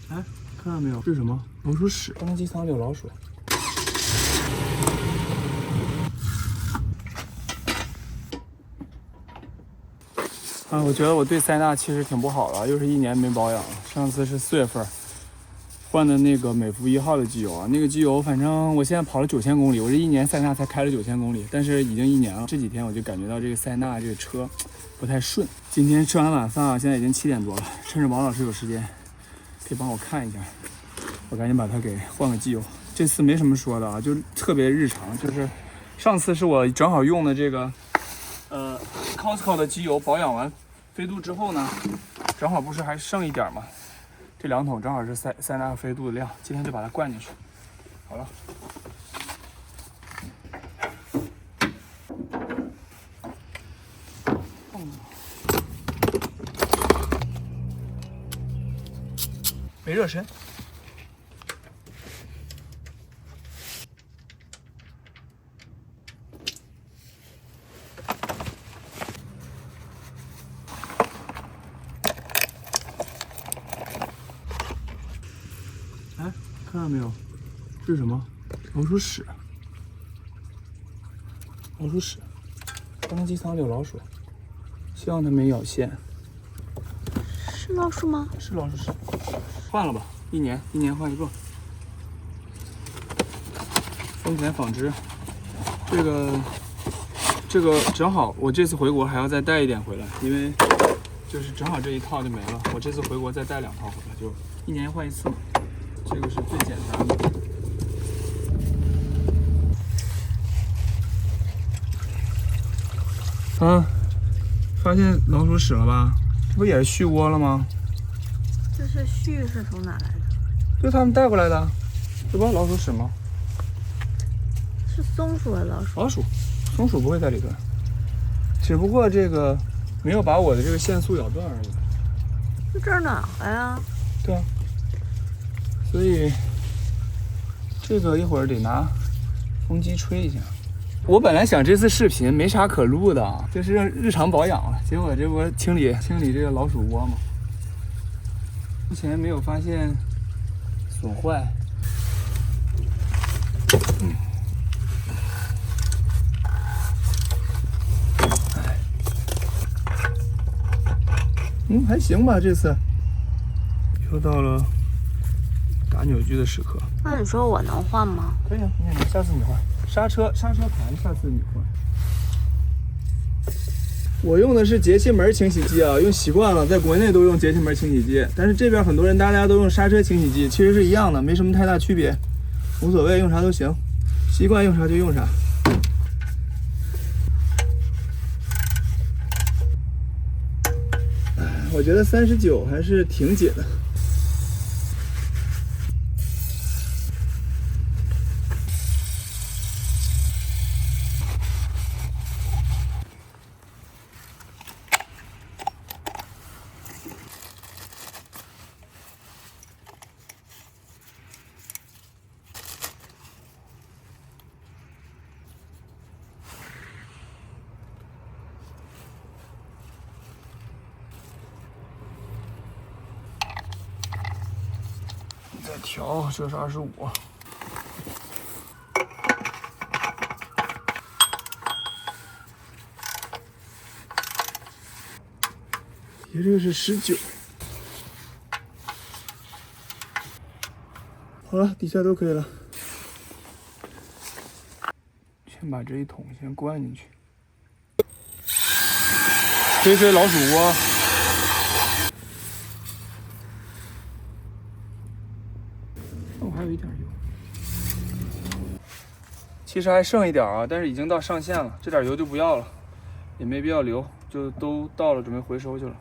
哎，看到没有？这是什么？老鼠屎！发动机舱里有老鼠。啊，我觉得我对塞纳其实挺不好的，又是1年没保养了。上次是4月份换的那个美孚1号的机油啊，那个机油反正我现在跑了9000公里，我这1年塞纳才开了9000公里，但是已经1年了。这几天我就感觉到这个塞纳这个车不太顺。今天吃完晚饭啊，现在已经7点多了，趁着王老师有时间，可以帮我看一下，我赶紧把它给换个机油。这次没什么说的啊，就特别日常，就是上次是我正好用的这个Costco 的机油保养完飞度之后呢，正好不是还剩一点吗？这2桶正好是塞纳和飞度的量，今天就把它灌进去。好了，没热身。哎，看到没有？这是什么？老鼠屎！老鼠屎！发动机舱里有老鼠，希望它没咬线。是老鼠吗？是老鼠屎。换了吧，一年换一个。丰田纺织，这个正好，我这次回国还要再带一点回来，因为就是正好这一套就没了。我这次回国再带2套回来，就1年换一次嘛。这个是最简单的。啊，发现老鼠屎了吧？这不也是絮窝了吗？这是絮是从哪来的？就他们带过来的，这不是老鼠屎吗？是松鼠还是老鼠？老鼠，松鼠不会在里头，只不过这个没有把我的这个限速咬断而已。就这儿暖和呀。对啊，所以这个一会儿得拿风机吹一下。我本来想这次视频没啥可录的，就是日常保养了，结果这不清理这个老鼠窝吗？目前没有发现损坏。还行吧，这次又到了打扭矩的时刻。那你说我能换吗？可以啊，下次你换。刹车盘，下次你换。我用的是节气门清洗剂啊，用习惯了，在国内都用节气门清洗剂，但是这边很多人大家都用刹车清洗剂，其实是一样的，没什么太大区别，无所谓，用啥都行，习惯用啥就用啥。我觉得39还是挺紧的。再调，这是25。你这个是19。好了，底下都可以了。先把这一桶先灌进去，吹吹老鼠窝。哦，还有一点油，其实还剩一点啊，但是已经到上限了，这点油就不要了，也没必要留，就都到了，准备回收去了。